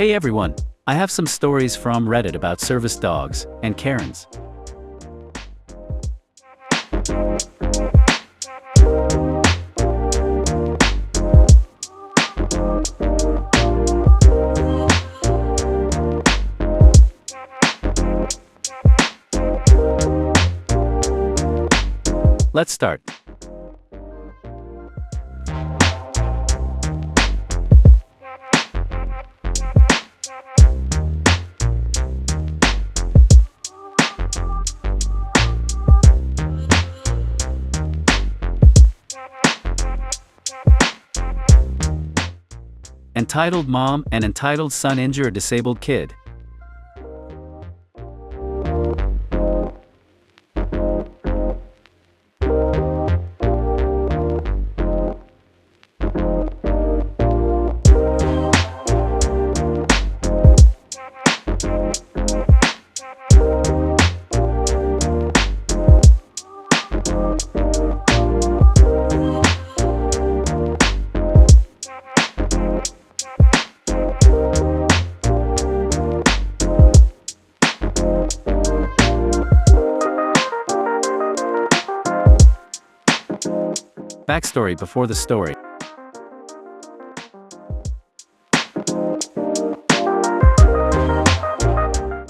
Hey everyone, I have some stories from Reddit about service dogs and Karens. Let's start. Entitled mom and entitled son injure a disabled kid. Backstory before the story.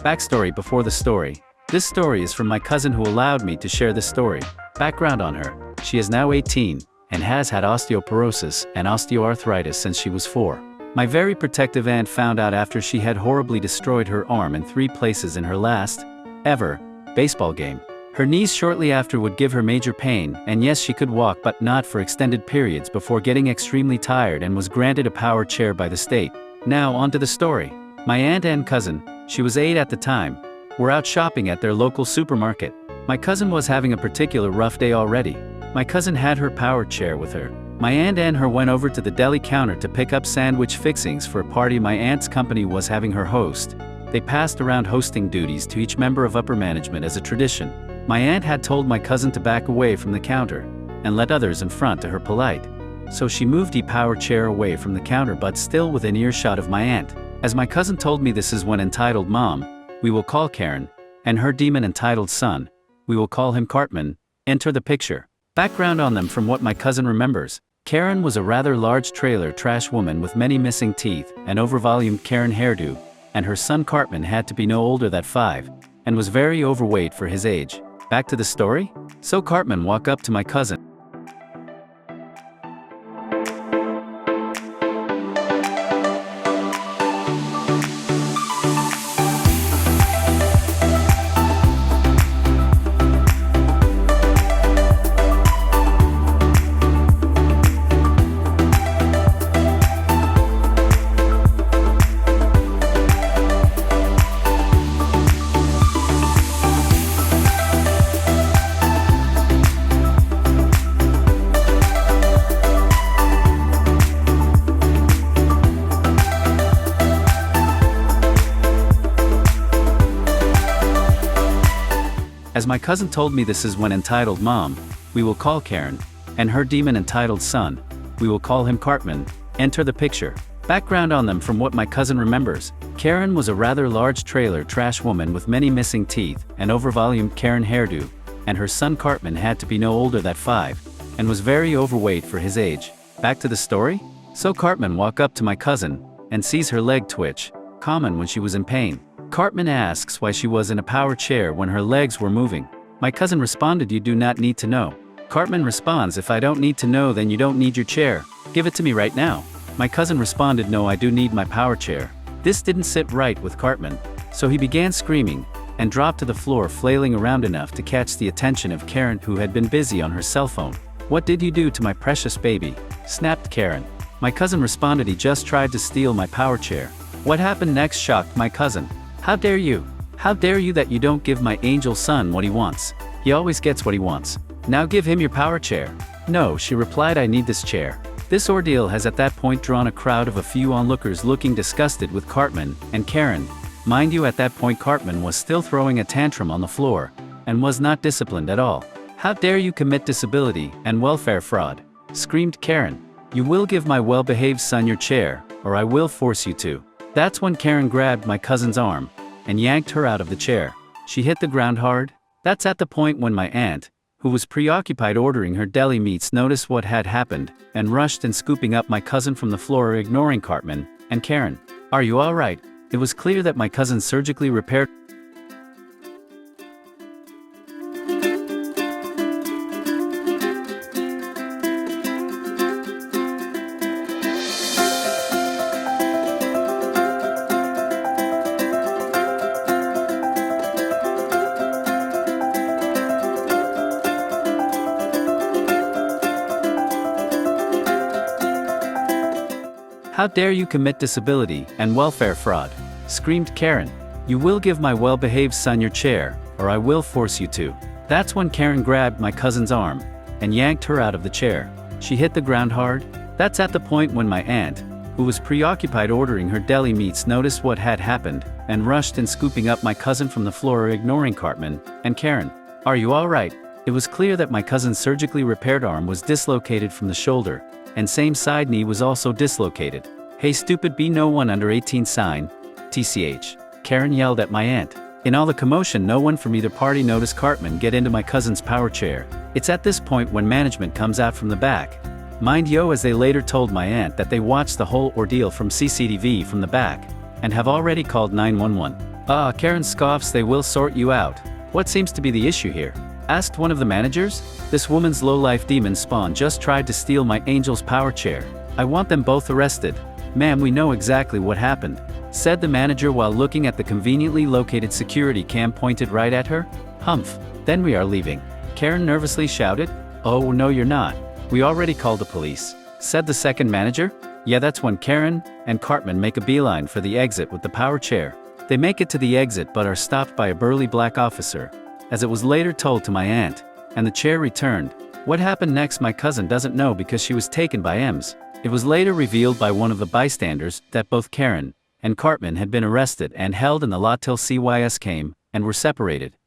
Backstory before the story. This story is from my cousin who allowed me to share this story. Background on her. She is now 18 and has had osteoporosis and osteoarthritis since she was 4. My very protective aunt found out after she had horribly destroyed her arm in 3 places in her last, ever, baseball game. Her knees shortly after would give her major pain, and yes, she could walk but not for extended periods before getting extremely tired and was granted a power chair by the state. Now on to the story. My aunt and cousin, she was 8 at the time, were out shopping at their local supermarket. My cousin was having a particular rough day already. My cousin had her power chair with her. My aunt and her went over to the deli counter to pick up sandwich fixings for a party my aunt's company was having her host. They passed around hosting duties to each member of upper management as a tradition. My aunt had told my cousin to back away from the counter and let others in front to her polite. So she moved the power chair away from the counter but still within earshot of my aunt. As my cousin told me, this is when entitled mom, we will call Karen, and her demon entitled son, we will call him Cartman, enter the picture. Background on them from what my cousin remembers. Karen was a rather large trailer trash woman with many missing teeth and overvolumed Karen hairdo, and her son Cartman had to be no older than 5, and was very overweight for his age. Back to the story? So Cartman walked up to my cousin. As my cousin told me, this is when entitled mom, we will call Karen, and her demon entitled son, we will call him Cartman, enter the picture. Background on them from what my cousin remembers. Karen was a rather large trailer trash woman with many missing teeth and overvolumed Karen hairdo, and her son Cartman had to be no older than 5, and was very overweight for his age. Back to the story? So Cartman walked up to my cousin, and sees her leg twitch, common when she was in pain. Cartman asks why she was in a power chair when her legs were moving. My cousin responded, you do not need to know. Cartman responds, if I don't need to know, then you don't need your chair. Give it to me right now. My cousin responded, no, I do need my power chair. This didn't sit right with Cartman, so he began screaming, and dropped to the floor, flailing around enough to catch the attention of Karen, who had been busy on her cell phone. What did you do to my precious baby? Snapped Karen. My cousin responded, he just tried to steal my power chair. What happened next shocked my cousin. How dare you? How dare you that you don't give my angel son what he wants? He always gets what he wants. Now give him your power chair. No, she replied, I need this chair. This ordeal has at that point drawn a crowd of a few onlookers looking disgusted with Cartman and Karen. Mind you, at that point Cartman was still throwing a tantrum on the floor, and was not disciplined at all. How dare you commit disability and welfare fraud? Screamed Karen. You will give my well-behaved son your chair, or I will force you to. That's when Karen grabbed my cousin's arm and yanked her out of the chair. She hit the ground hard. That's at the point when my aunt, who was preoccupied ordering her deli meats, noticed what had happened and rushed in, scooping up my cousin from the floor, ignoring Cartman and Karen. "Are you all right?" It was clear that my cousin surgically repaired. "How dare you commit disability and welfare fraud?" screamed Karen. "You will give my well-behaved son your chair, or I will force you to." That's when Karen grabbed my cousin's arm and yanked her out of the chair. She hit the ground hard. That's at the point when my aunt, who was preoccupied ordering her deli meats, noticed what had happened and rushed in, scooping up my cousin from the floor, ignoring Cartman and Karen. "Are you all right?" It was clear that my cousin's surgically repaired arm was dislocated from the shoulder, and same side knee was also dislocated. "Hey stupid B, no one under 18 sign, TCH, Karen yelled at my aunt. In all the commotion, no one from either party noticed Cartman get into my cousin's power chair. It's at this point when management comes out from the back. Mind yo, as they later told my aunt that they watched the whole ordeal from CCTV from the back, and have already called 911. Karen scoffs, "They will sort you out." "What seems to be the issue here?" asked one of the managers. "This woman's low-life demon spawn just tried to steal my angel's power chair. I want them both arrested." "Ma'am, we know exactly what happened," said the manager while looking at the conveniently located security cam pointed right at her. "Humph, then we are leaving," Karen nervously shouted. "Oh no you're not. We already called the police," said the second manager. Yeah, that's when Karen and Cartman make a beeline for the exit with the power chair. They make it to the exit but are stopped by a burly black officer, as it was later told to my aunt, and the chair returned. What happened next my cousin doesn't know because she was taken by EMS. It was later revealed by one of the bystanders that both Karen and Cartman had been arrested and held in the lot till CYS came and were separated.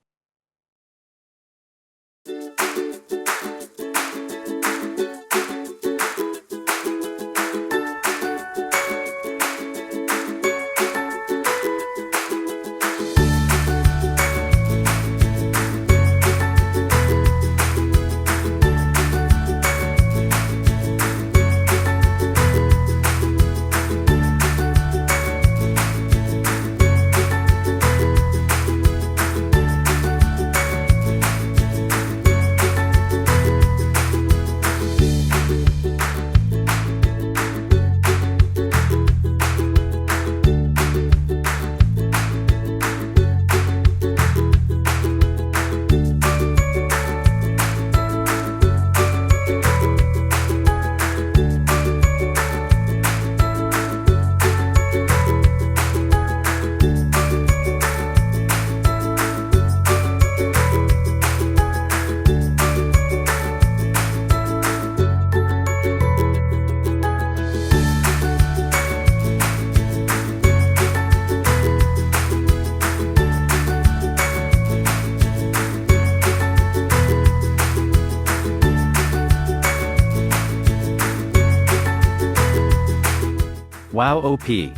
Wow OP.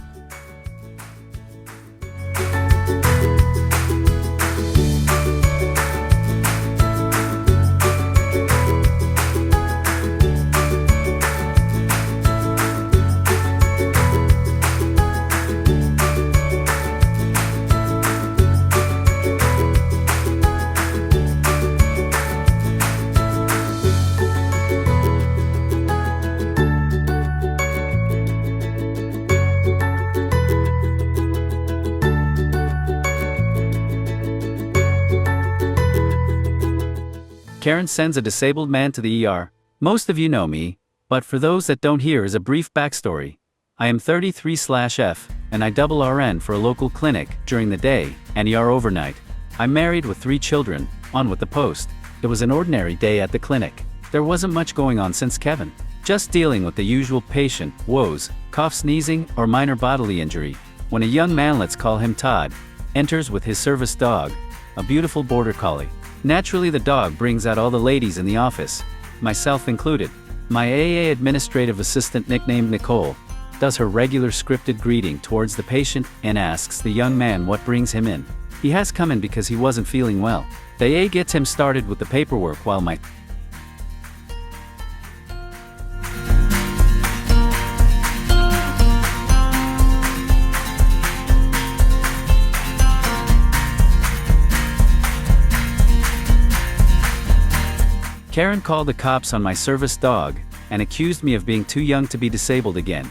Karen sends a disabled man to the ER. Most of you know me, but for those that don't, here is a brief backstory. I am 33/F, and I double RN for a local clinic during the day and ER overnight. I'm married with 3 children, on with the post. It was an ordinary day at the clinic. There wasn't much going on since Kevin. Just dealing with the usual patient woes, cough, sneezing, or minor bodily injury, when a young man, let's call him Todd, enters with his service dog, a beautiful border collie. Naturally, the dog brings out all the ladies in the office, myself included. My AA administrative assistant, nicknamed Nicole, does her regular scripted greeting towards the patient, and asks the young man what brings him in. He has come in because he wasn't feeling well. The A gets him started with the paperwork while my Karen called the cops on my service dog and accused me of being too young to be disabled again.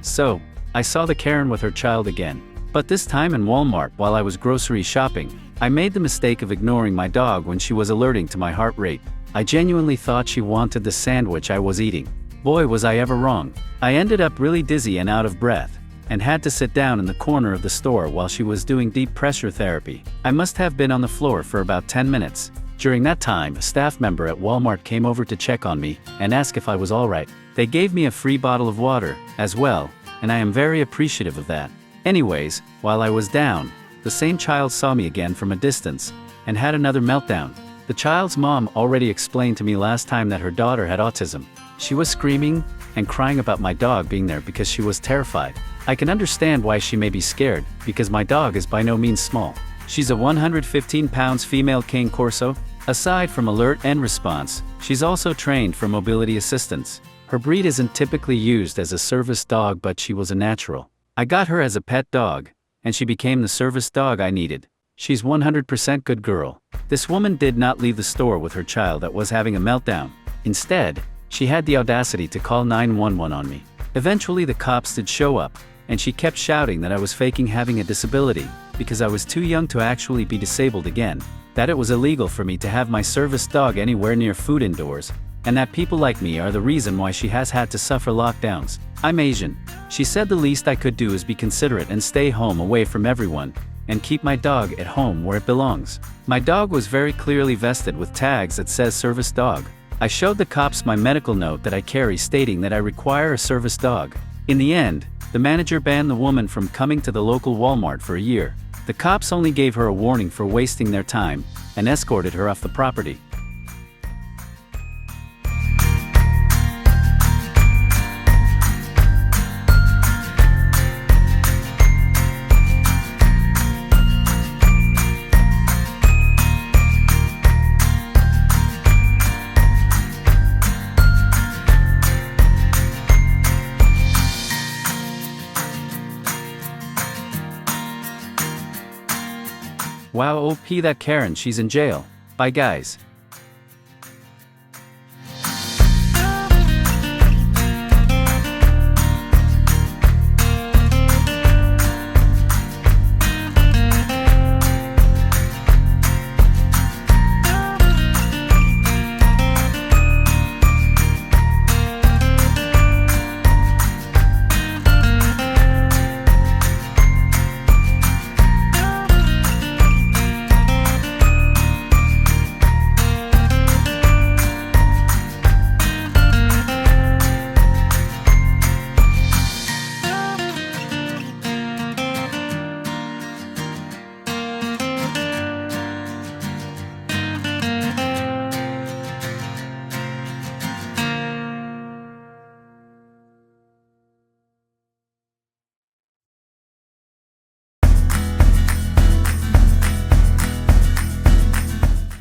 So, I saw the Karen with her child again. But this time in Walmart while I was grocery shopping. I made the mistake of ignoring my dog when she was alerting to my heart rate. I genuinely thought she wanted the sandwich I was eating. Boy, was I ever wrong. I ended up really dizzy and out of breath, and had to sit down in the corner of the store while she was doing deep pressure therapy. I must have been on the floor for about 10 minutes. During that time, a staff member at Walmart came over to check on me and ask if I was alright. They gave me a free bottle of water, as well, and I am very appreciative of that. Anyways, while I was down, the same child saw me again from a distance, and had another meltdown. The child's mom already explained to me last time that her daughter had autism. She was screaming and crying about my dog being there because she was terrified. I can understand why she may be scared, because my dog is by no means small. She's a 115 pounds female cane corso. Aside from alert and response, she's also trained for mobility assistance. Her breed isn't typically used as a service dog, but she was a natural. I got her as a pet dog, and she became the service dog I needed. She's 100% good girl. This woman did not leave the store with her child that was having a meltdown. Instead, she had the audacity to call 911 on me. Eventually the cops did show up, and she kept shouting that I was faking having a disability, because I was too young to actually be disabled again, that it was illegal for me to have my service dog anywhere near food indoors, and that people like me are the reason why she has had to suffer lockdowns. I'm Asian. She said the least I could do is be considerate and stay home away from everyone, and keep my dog at home where it belongs. My dog was very clearly vested with tags that says service dog. I showed the cops my medical note that I carry stating that I require a service dog. In the end, the manager banned the woman from coming to the local Walmart for a year. The cops only gave her a warning for wasting their time, and escorted her off the property. Wow, OP that Karen, she's in jail. Bye guys.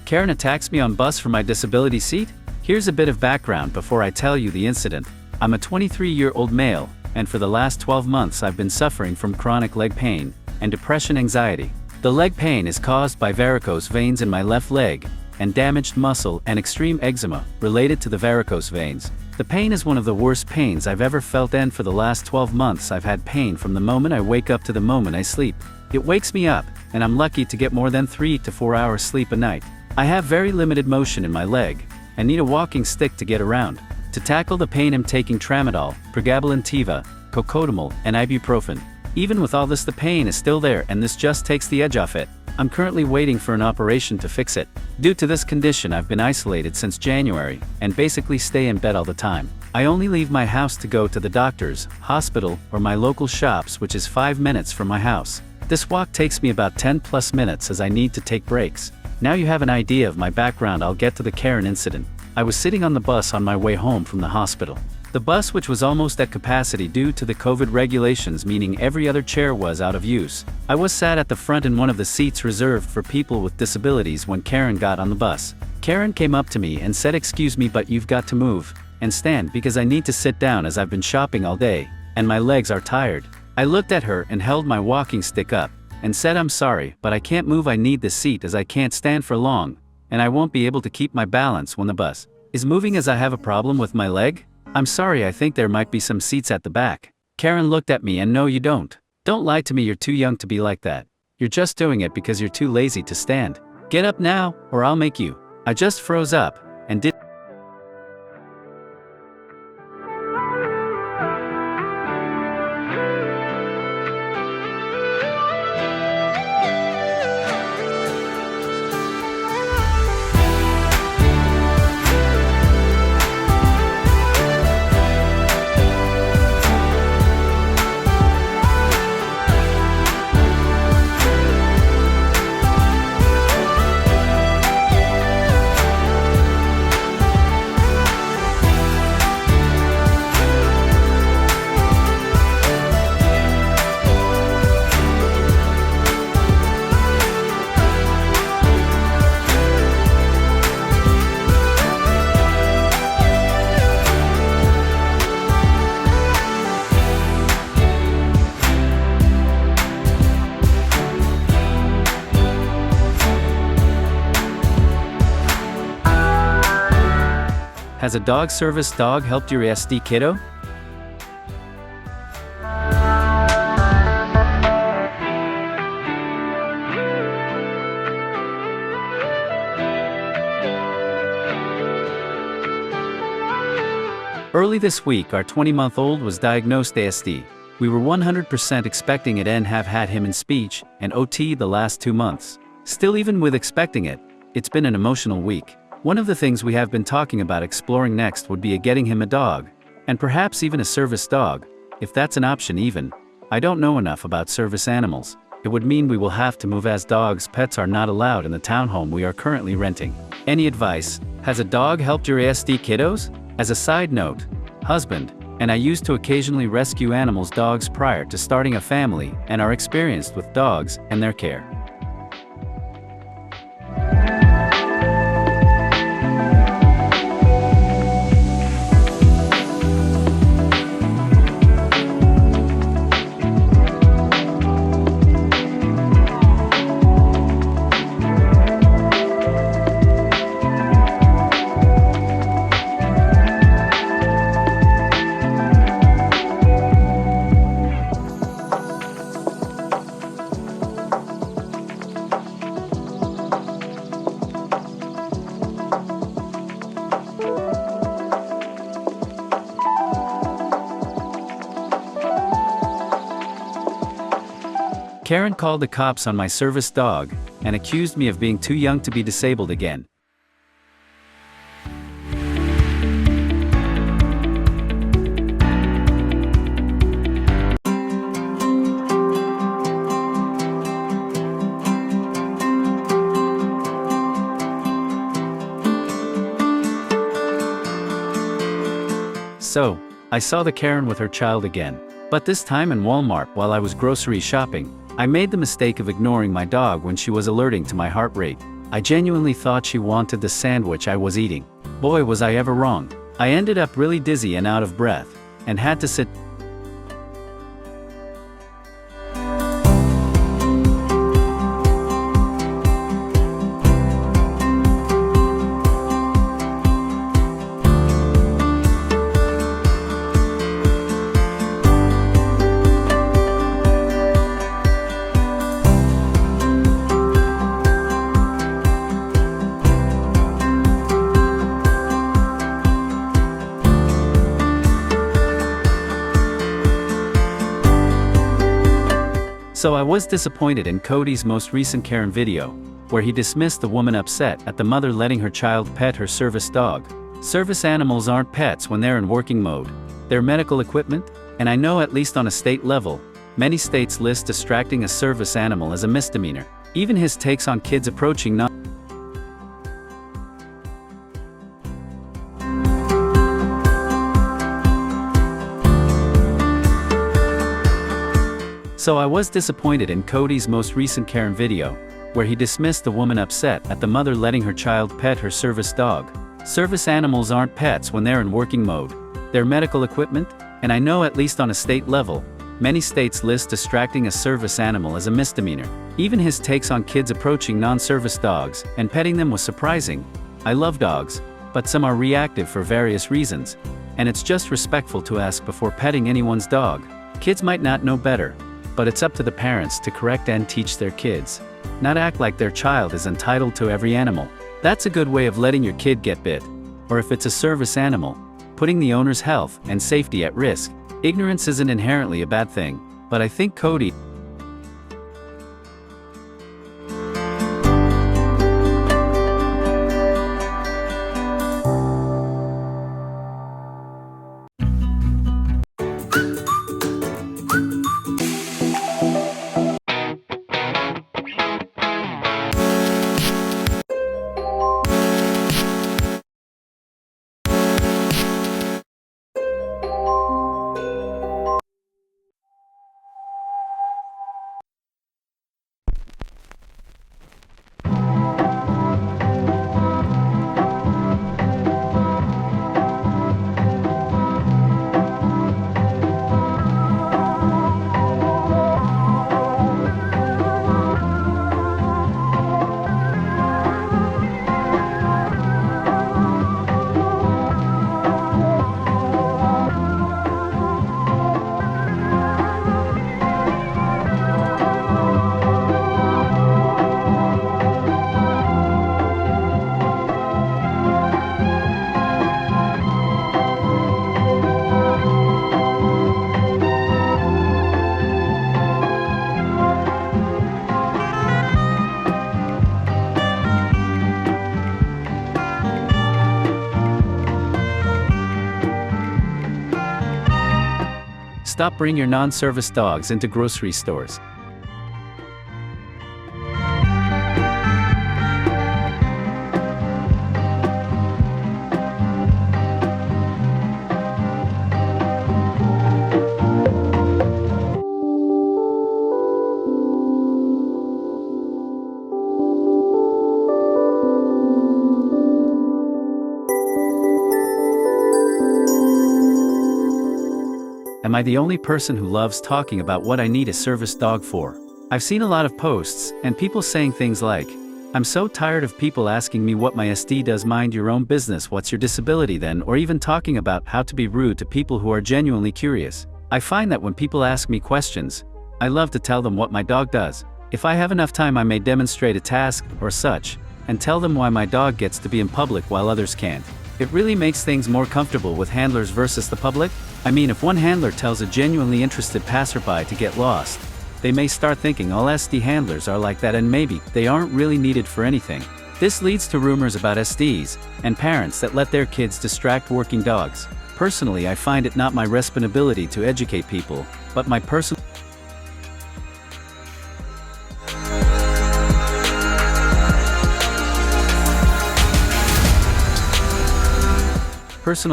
Karen attacks me on bus for my disability seat? Here's a bit of background before I tell you the incident. I'm a 23-year-old male, and for the last 12 months I've been suffering from chronic leg pain and depression anxiety. The leg pain is caused by varicose veins in my left leg, and damaged muscle and extreme eczema related to the varicose veins. The pain is one of the worst pains I've ever felt, and for the last 12 months I've had pain from the moment I wake up to the moment I sleep. It wakes me up, and I'm lucky to get more than 3 to 4 hours sleep a night. I have very limited motion in my leg, and need a walking stick to get around. To tackle the pain I'm taking tramadol, pregabalin tiva, cocodamol, and ibuprofen. Even with all this, the pain is still there, and this just takes the edge off it. I'm currently waiting for an operation to fix it. Due to this condition I've been isolated since January, and basically stay in bed all the time. I only leave my house to go to the doctor's, hospital, or my local shops, which is 5 minutes from my house. This walk takes me about 10 plus minutes as I need to take breaks. Now you have an idea of my background. I'll get to the Karen incident. I was sitting on the bus on my way home from the hospital. The bus, which was almost at capacity due to the COVID regulations, meaning every other chair was out of use. I was sat at the front in one of the seats reserved for people with disabilities when Karen got on the bus. Karen came up to me and said, "Excuse me, but you've got to move and stand because I need to sit down as I've been shopping all day, and my legs are tired." I looked at her and held my walking stick up, and said, "I'm sorry, but I can't move. I need this seat as I can't stand for long, and I won't be able to keep my balance when the bus is moving as I have a problem with my leg. I'm sorry, I think there might be some seats at the back." Karen looked at me and, "No, you don't. Don't lie to me, you're too young to be like that. You're just doing it because you're too lazy to stand. Get up now, or I'll make you." I just froze up, and did Has a dog service dog helped your SD kiddo? Early this week, our 20-month-old was diagnosed ASD. We were 100% expecting it and have had him in speech and OT the last 2 months. Still, even with expecting it, it's been an emotional week. One of the things we have been talking about exploring next would be getting him a dog, and perhaps even a service dog, if that's an option even. I don't know enough about service animals. It would mean we will have to move as dogs' pets are not allowed in the townhome we are currently renting. Any advice? Has a dog helped your ASD kiddos? As a side note, husband and I used to occasionally rescue animals' dogs prior to starting a family and are experienced with dogs and their care. Karen called the cops on my service dog and accused me of being too young to be disabled again. So, I saw the Karen with her child again, but this time in Walmart while I was grocery shopping. I made the mistake of ignoring my dog when she was alerting to my heart rate. I genuinely thought she wanted the sandwich I was eating. Boy, was I ever wrong. I ended up really dizzy and out of breath, and had to sit So I was disappointed in Cody's most recent Karen video, where he dismissed the woman upset at the mother letting her child pet her service dog. Service animals aren't pets when they're in working mode. They're medical equipment, and I know at least on a state level, Many states list distracting a service animal as a misdemeanor. Even his takes on kids approaching non- So I was disappointed in Cody's most recent Karen video, where he dismissed the woman upset at the mother letting her child pet her service dog. Service animals aren't pets when they're in working mode. They're medical equipment, and I know at least on a state level, many states list distracting a service animal as a misdemeanor. Even his takes on kids approaching non-service dogs and petting them was surprising. I love dogs, but some are reactive for various reasons, and it's just respectful to ask before petting anyone's dog. Kids might not know better, but it's up to the parents to correct and teach their kids. Not act like their child is entitled to every animal. That's a good way of letting your kid get bit. Or if it's a service animal, putting the owner's health and safety at risk. Ignorance isn't inherently a bad thing, but I think Cody stop bringing your non-service dogs into grocery stores. Am I the only person who loves talking about what I need a service dog for? I've seen a lot of posts, and people saying things like, "I'm so tired of people asking me what my SD does. Mind your own business, what's your disability then?" Or even talking about how to be rude to people who are genuinely curious. I find that when people ask me questions, I love to tell them what my dog does. If I have enough time, I may demonstrate a task, or such, and tell them why my dog gets to be in public while others can't. It really makes things more comfortable with handlers versus the public. I mean, if one handler tells a genuinely interested passerby to get lost, they may start thinking all SD handlers are like that, and maybe they aren't really needed for anything. This leads to rumors about SDs and parents that let their kids distract working dogs. Personally, I find it not my responsibility to educate people, but my personal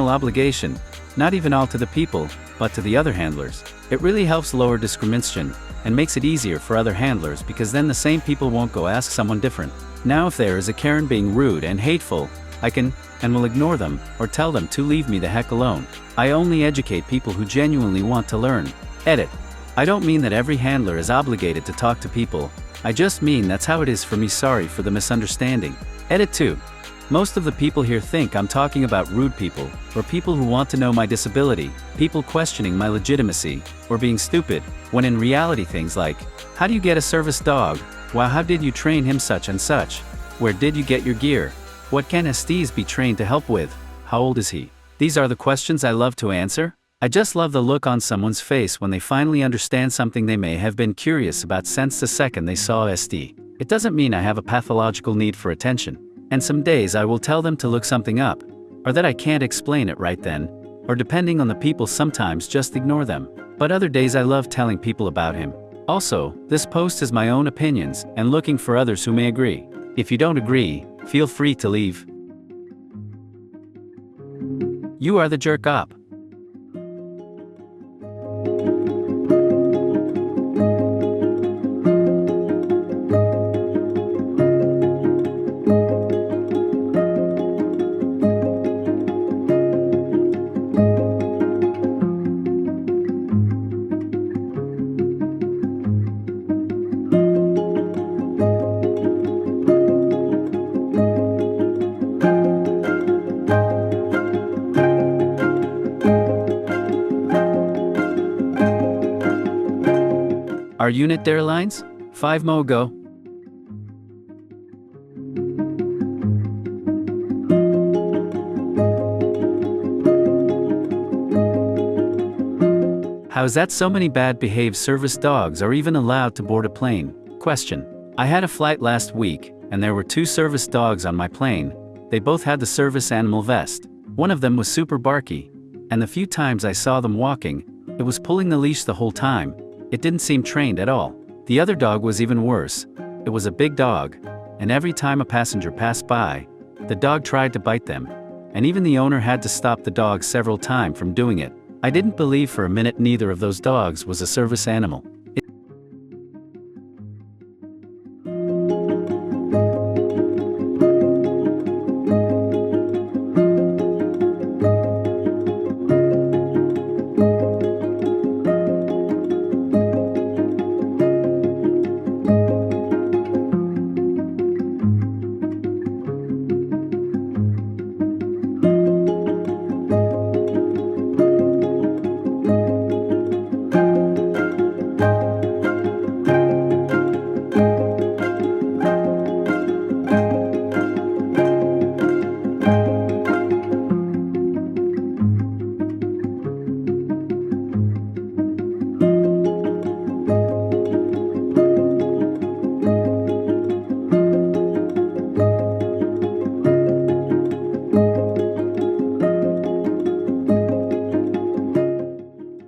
obligation, not even all to the people, but to the other handlers. It really helps lower discrimination, and makes it easier for other handlers, because then the same people won't go ask someone different. Now if there is a Karen being rude and hateful, I can, and will ignore them, or tell them to leave me the heck alone. I only educate people who genuinely want to learn. Edit. I don't mean that every handler is obligated to talk to people, I just mean that's how it is for me. Sorry for the misunderstanding. Edit 2. Most of the people here think I'm talking about rude people, or people who want to know my disability, people questioning my legitimacy, or being stupid, when in reality things like, how do you get a service dog? Wow, how did you train him such and such? Where did you get your gear? What can SDs be trained to help with? How old is he? These are the questions I love to answer. I just love the look on someone's face when they finally understand something they may have been curious about since the second they saw SD. It doesn't mean I have a pathological need for attention. And some days I will tell them to look something up, or that I can't explain it right then, or depending on the people sometimes just ignore them. But other days I love telling people about him. Also, this post is my own opinions and looking for others who may agree. If you don't agree, feel free to leave. You are the jerk op. Our unit airlines? 5 mo go. How is that so many bad behaved service dogs are even allowed to board a plane? Question. I had a flight last week, and there were 2 service dogs on my plane. They both had the service animal vest. One of them was super barky, and the few times I saw them walking, it was pulling the leash the whole time. It didn't seem trained at all. The other dog was even worse. It was a big dog, and every time a passenger passed by, the dog tried to bite them, and even the owner had to stop the dog several times from doing it. I didn't believe for a minute neither of those dogs was a service animal.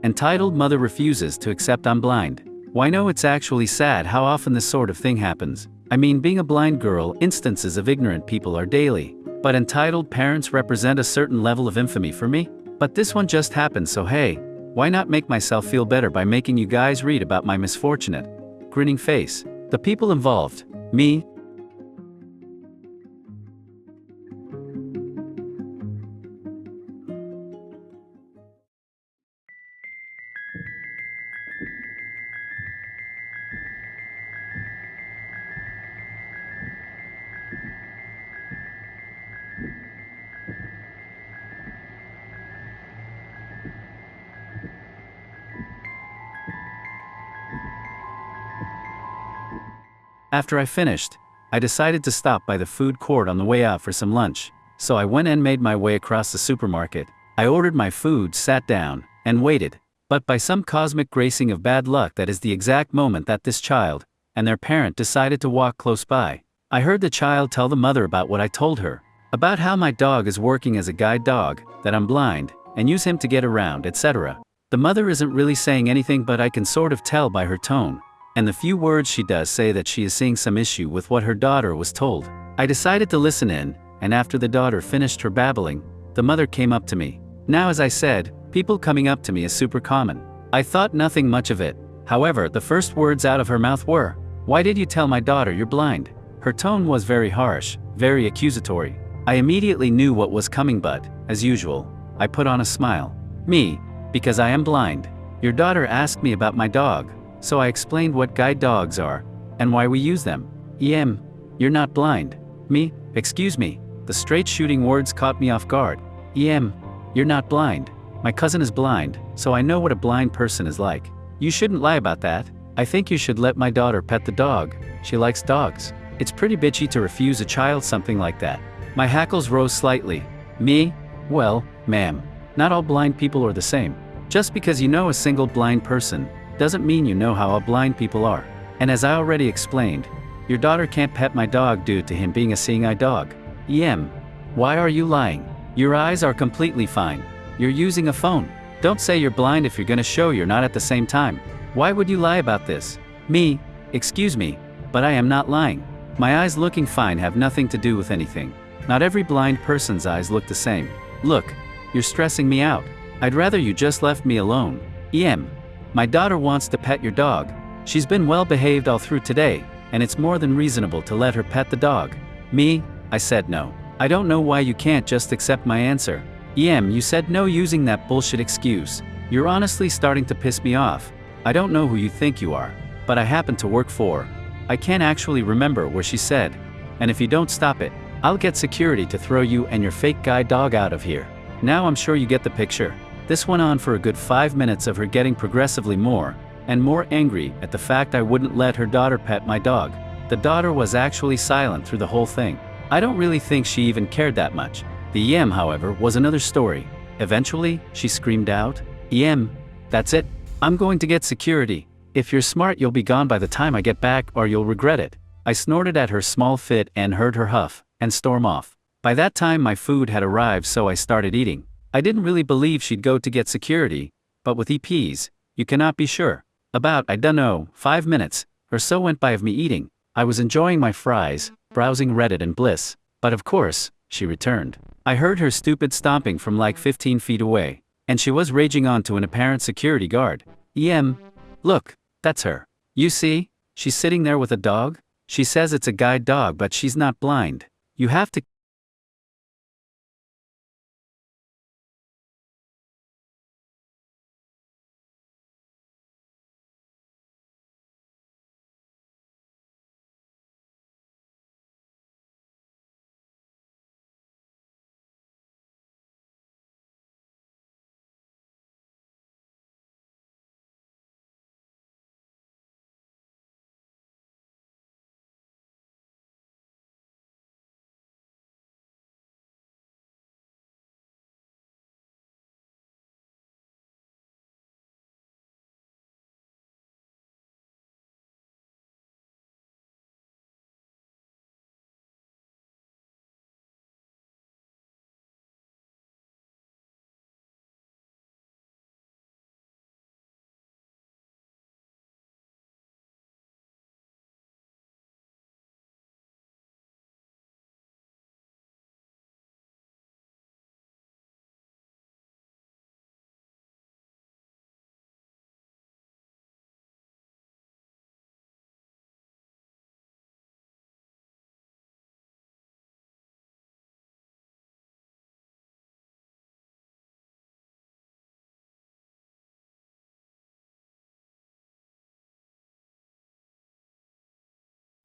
Entitled Mother Refuses to Accept I'm Blind. Why no, it's actually sad how often this sort of thing happens. I mean, being a blind girl, instances of ignorant people are daily. But entitled parents represent a certain level of infamy for me. But this one just happened, so hey, why not make myself feel better by making you guys read about my misfortunate, grinning face. The people involved, me. After I finished, I decided to stop by the food court on the way out for some lunch, so I went and made my way across the supermarket. I ordered my food, sat down, and waited. But by some cosmic gracing of bad luck, that is the exact moment that this child and their parent decided to walk close by. I heard the child tell the mother about what I told her, about how my dog is working as a guide dog, that I'm blind, and use him to get around, etc. The mother isn't really saying anything, but I can sort of tell by her tone, and the few words she does say that she is seeing some issue with what her daughter was told. I decided to listen in, and after the daughter finished her babbling, the mother came up to me. Now, as I said, people coming up to me is super common. I thought nothing much of it. However, the first words out of her mouth were, "Why did you tell my daughter you're blind?" Her tone was very harsh, very accusatory. I immediately knew what was coming, but, as usual, I put on a smile. Me, because I am blind. Your daughter asked me about my dog. So I explained what guide dogs are, and why we use them. You're not blind. Me, excuse me. The straight shooting words caught me off guard. You're not blind. My cousin is blind, so I know what a blind person is like. You shouldn't lie about that. I think you should let my daughter pet the dog. She likes dogs. It's pretty bitchy to refuse a child something like that. My hackles rose slightly. Me? Well, ma'am, not all blind people are the same. Just because you know a single blind person doesn't mean you know how all blind people are. And as I already explained, your daughter can't pet my dog due to him being a seeing eye dog. Why are you lying? Your eyes are completely fine. You're using a phone. Don't say you're blind if you're gonna show you're not at the same time. Why would you lie about this? Me? Excuse me, but I am not lying. My eyes looking fine have nothing to do with anything. Not every blind person's eyes look the same. Look, you're stressing me out. I'd rather you just left me alone. My daughter wants to pet your dog. She's been well behaved all through today, and it's more than reasonable to let her pet the dog. Me? I said no. I don't know why you can't just accept my answer. You said no using that bullshit excuse. You're honestly starting to piss me off. I don't know who you think you are, but I happen to work for. I can't actually remember where she said. And if you don't stop it, I'll get security to throw you and your fake guide dog out of here. Now I'm sure you get the picture. This went on for a good 5 minutes of her getting progressively more and more angry at the fact I wouldn't let her daughter pet my dog. The daughter was actually silent through the whole thing. I don't really think she even cared that much. The however, was another story. Eventually, she screamed out, that's it. I'm going to get security. If you're smart, you'll be gone by the time I get back or you'll regret it. I snorted at her small fit and heard her huff and storm off. By that time my food had arrived, so I started eating. I didn't really believe she'd go to get security, but with EPs, you cannot be sure. About, 5 minutes or so went by of me eating. I was enjoying my fries, browsing Reddit in bliss. But of course, she returned. I heard her stupid stomping from like 15 feet away, and she was raging on to an apparent security guard. Look, that's her. You see? She's sitting there with a dog. She says it's a guide dog, but she's not blind. You have to.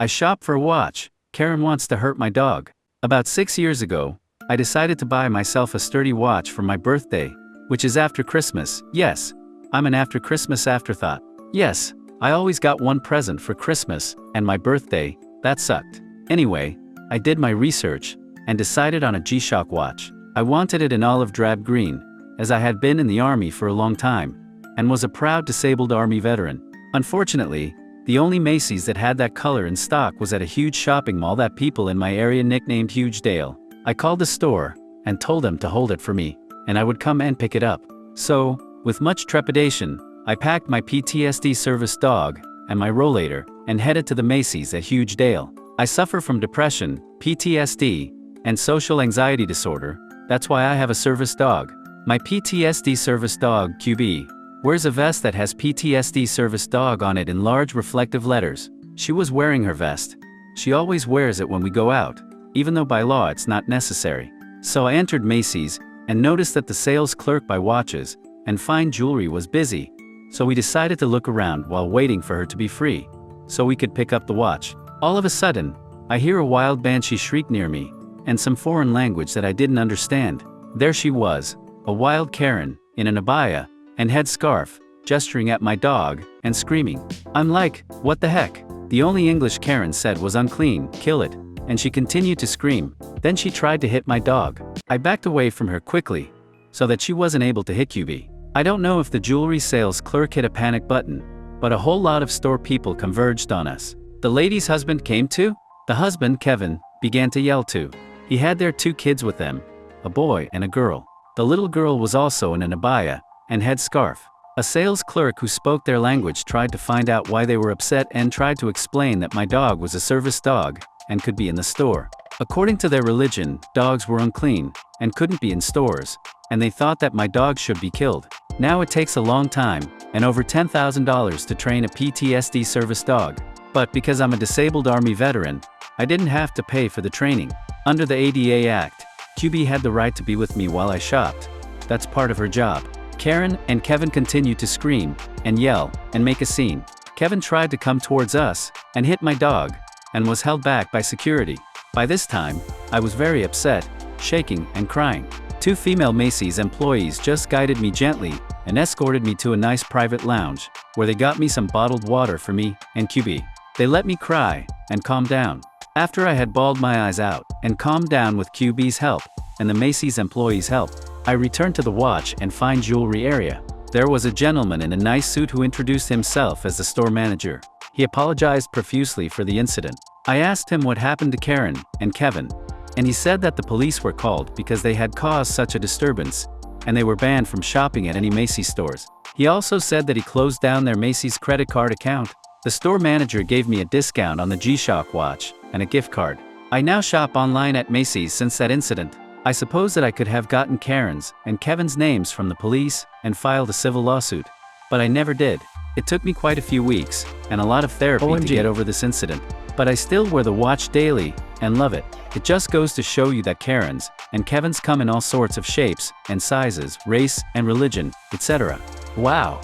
I shop for a watch. Karen wants to hurt my dog. About 6 years ago, I decided to buy myself a sturdy watch for my birthday, which is after Christmas. Yes, I'm an after Christmas afterthought. Yes, I always got one present for Christmas and my birthday. That sucked. Anyway, I did my research and decided on a G-Shock watch. I wanted it in olive drab green, as I had been in the army for a long time and was a proud disabled army veteran. Unfortunately, the only Macy's that had that color in stock was at a huge shopping mall that people in my area nicknamed Huge Dale. I called the store and told them to hold it for me, and I would come and pick it up. So, with much trepidation, I packed my PTSD service dog and my rollator and headed to the Macy's at Huge Dale. I suffer from depression, PTSD, and social anxiety disorder. That's why I have a service dog. My PTSD service dog, QB, wears a vest that has PTSD service dog on it in large reflective letters. She was wearing her vest. She always wears it when we go out, even though by law it's not necessary. So I entered Macy's and noticed that the sales clerk by watches and fine jewelry was busy. So we decided to look around while waiting for her to be free, so we could pick up the watch. All of a sudden, I hear a wild banshee shriek near me, and some foreign language that I didn't understand. There she was, a wild Karen, in an abaya and headscarf, gesturing at my dog and screaming. I'm like, what the heck? The only English Karen said was unclean, kill it, and she continued to scream. Then she tried to hit my dog. I backed away from her quickly, so that she wasn't able to hit QB. I don't know if the jewelry sales clerk hit a panic button, but a whole lot of store people converged on us. The lady's husband came too. The husband, Kevin, began to yell too. He had their 2 kids with them, a boy and a girl. The little girl was also in an abaya and headscarf. A sales clerk who spoke their language tried to find out why they were upset and tried to explain that my dog was a service dog and could be in the store. According to their religion, dogs were unclean and couldn't be in stores, and they thought that my dog should be killed. Now it takes a long time and over $10,000 to train a PTSD service dog. But because I'm a disabled Army veteran, I didn't have to pay for the training. Under the ADA Act, QB had the right to be with me while I shopped. That's part of her job. Karen and Kevin continued to scream and yell and make a scene. Kevin tried to come towards us and hit my dog and was held back by security. By this time, I was very upset, shaking and crying. 2 female Macy's employees just guided me gently and escorted me to a nice private lounge, where they got me some bottled water for me and QB. They let me cry and calm down. After I had bawled my eyes out and calmed down with QB's help and the Macy's employees' help, I returned to the watch and fine jewelry area. There was a gentleman in a nice suit who introduced himself as the store manager. He apologized profusely for the incident. I asked him what happened to Karen and Kevin, and he said that the police were called because they had caused such a disturbance, and they were banned from shopping at any Macy's stores. He also said that he closed down their Macy's credit card account. The store manager gave me a discount on the G-Shock watch and a gift card. I now shop online at Macy's since that incident. I suppose that I could have gotten Karen's and Kevin's names from the police and filed a civil lawsuit, but I never did. It took me quite a few weeks and a lot of therapy to get over this incident, but I still wear the watch daily and love it. It just goes to show you that Karen's and Kevin's come in all sorts of shapes and sizes, race and religion, etc. Wow.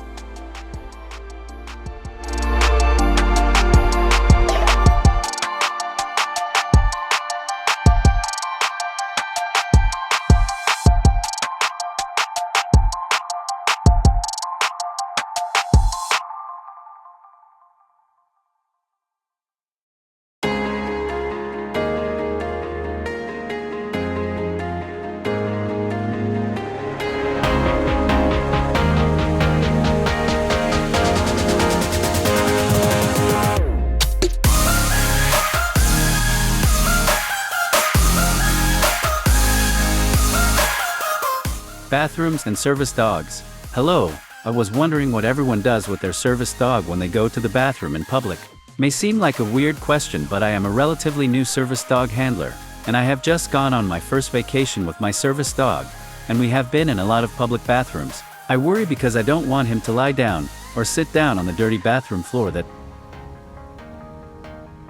Bathrooms and service dogs. Hello, I was wondering what everyone does with their service dog when they go to the bathroom in public. May seem like a weird question, but I am a relatively new service dog handler, and I have just gone on my first vacation with my service dog, and we have been in a lot of public bathrooms. I worry because I don't want him to lie down or sit down on the dirty bathroom floor that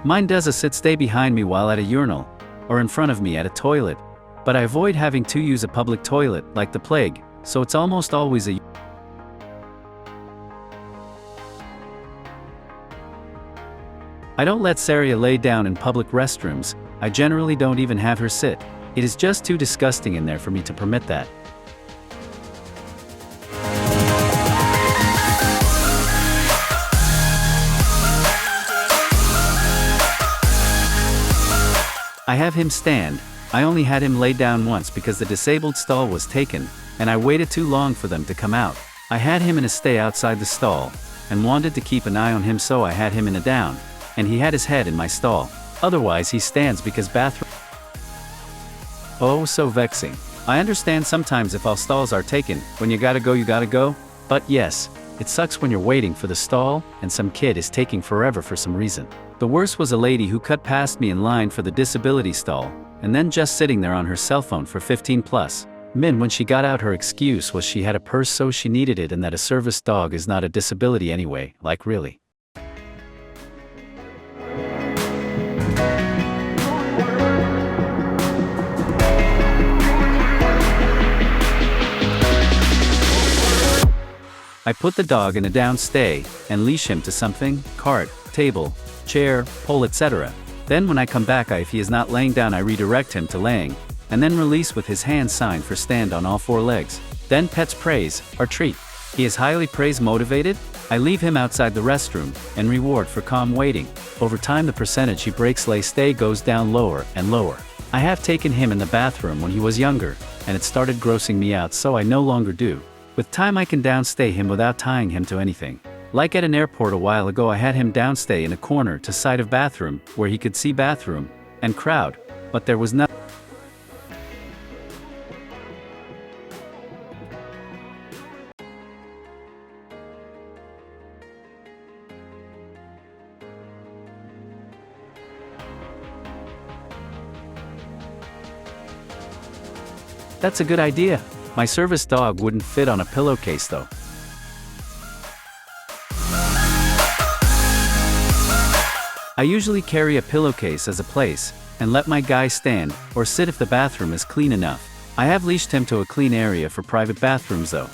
mine does. A sit-stay behind me while at a urinal, or in front of me at a toilet. But I avoid having to use a public toilet like the plague, so it's almost always a I don't let Saria lay down in public restrooms. I generally don't even have her sit. It is just too disgusting in there for me to permit that. I have him stand. I only had him lay down once because the disabled stall was taken, and I waited too long for them to come out. I had him in a stay outside the stall, and wanted to keep an eye on him, so I had him in a down, and he had his head in my stall. Otherwise he stands because bathroom. Oh, so vexing. I understand sometimes if all stalls are taken, when you gotta go, but yes, it sucks when you're waiting for the stall, and some kid is taking forever for some reason. The worst was a lady who cut past me in line for the disability stall, and then just sitting there on her cell phone for 15+ min. When she got out, her excuse was she had a purse so she needed it, and that a service dog is not a disability anyway. Like, really? I put the dog in a down stay and leash him to something, cart, table, chair, pole, etc. Then when I come back, if he is not laying down, I redirect him to laying, and then release with his hand sign for stand on all 4 legs. Then pets praise, or treat. He is highly praise motivated. I leave him outside the restroom, and reward for calm waiting. Over time the percentage he breaks lay stay goes down lower and lower. I have taken him in the bathroom when he was younger, and it started grossing me out, so I no longer do. With time I can downstay him without tying him to anything. Like at an airport a while ago, I had him downstay in a corner to side of bathroom, where he could see bathroom and crowd, but there was nothing. That's a good idea. My service dog wouldn't fit on a pillowcase though. I usually carry a pillowcase as a place, and let my guy stand, or sit if the bathroom is clean enough. I have leashed him to a clean area for private bathrooms though.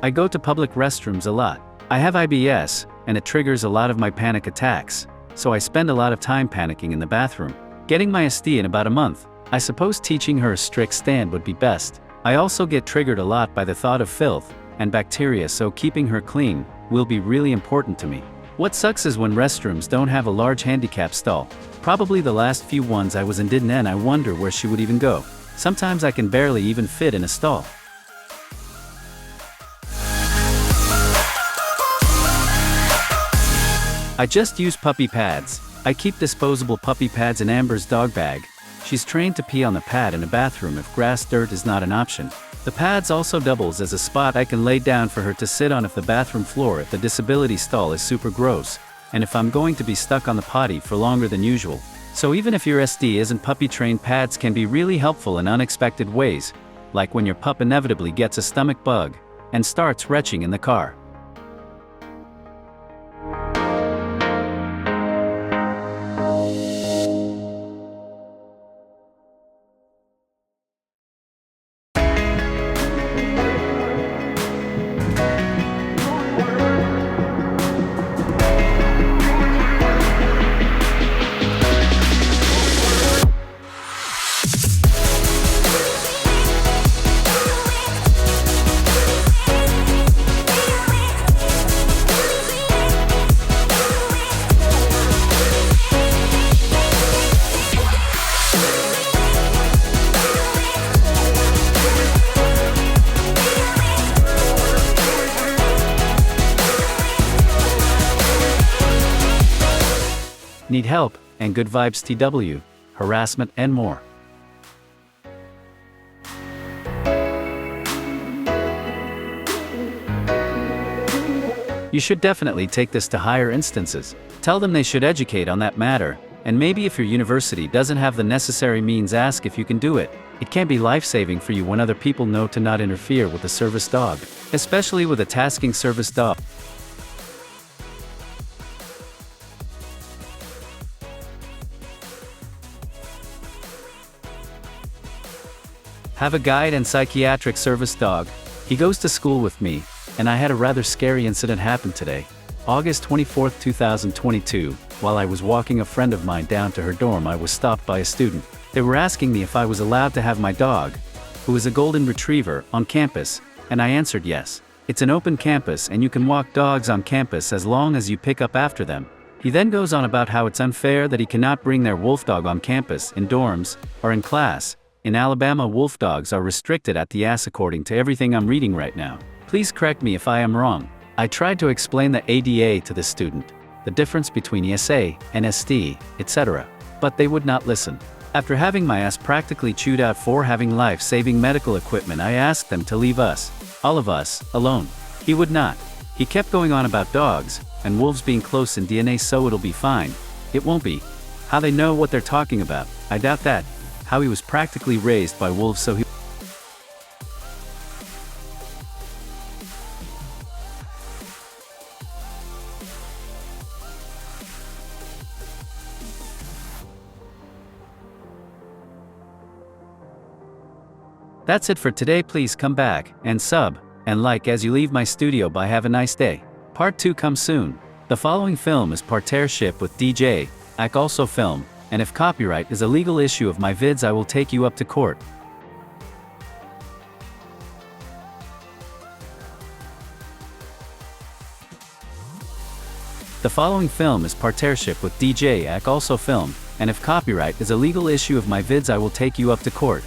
I go to public restrooms a lot. I have IBS, and it triggers a lot of my panic attacks, so I spend a lot of time panicking in the bathroom. Getting my SD in about a month. I suppose teaching her a strict stand would be best. I also get triggered a lot by the thought of filth and bacteria, so keeping her clean will be really important to me. What sucks is when restrooms don't have a large handicap stall. Probably the last few ones I was in didn't, and I wonder where she would even go. Sometimes I can barely even fit in a stall. I just use puppy pads. I keep disposable puppy pads in Amber's dog bag. She's trained to pee on the pad in a bathroom if grass dirt is not an option. The pads also doubles as a spot I can lay down for her to sit on if the bathroom floor at the disability stall is super gross, and if I'm going to be stuck on the potty for longer than usual. So even if your SD isn't puppy trained, pads can be really helpful in unexpected ways, like when your pup inevitably gets a stomach bug and starts retching in the car. Need help, and good vibes TW, harassment and more. You should definitely take this to higher instances. Tell them they should educate on that matter, and maybe if your university doesn't have the necessary means, ask if you can do it. It can be life-saving for you when other people know to not interfere with a service dog, especially with a tasking service dog. Have a guide and psychiatric service dog. He goes to school with me, and I had a rather scary incident happen today. August 24, 2022, while I was walking a friend of mine down to her dorm, I was stopped by a student. They were asking me if I was allowed to have my dog, who is a golden retriever, on campus, and I answered yes. It's an open campus and you can walk dogs on campus as long as you pick up after them. He then goes on about how it's unfair that he cannot bring their wolf dog on campus, in dorms, or in class. In Alabama, wolf dogs are restricted at the ass according to everything I'm reading right now. Please correct me if I am wrong. I tried to explain the ADA to the student, the difference between ESA and SD, etc., but they would not listen. After having my ass practically chewed out for having life-saving medical equipment, I asked them to leave us, all of us, alone. He would not. He kept going on about dogs, and wolves being close in DNA, so it'll be fine. It won't be. How they know what they're talking about, I doubt that. How he was practically raised by wolves, so he... That's it for today. Please come back, and sub, and like as you leave my studio. Bye, have a nice day. Part 2 comes soon. The following film is partnership with DJ, Ak also film, and if copyright is a legal issue of my vids, I will take you up to court. The following film is partnership with DJ, Ak also film, and if copyright is a legal issue of my vids, I will take you up to court.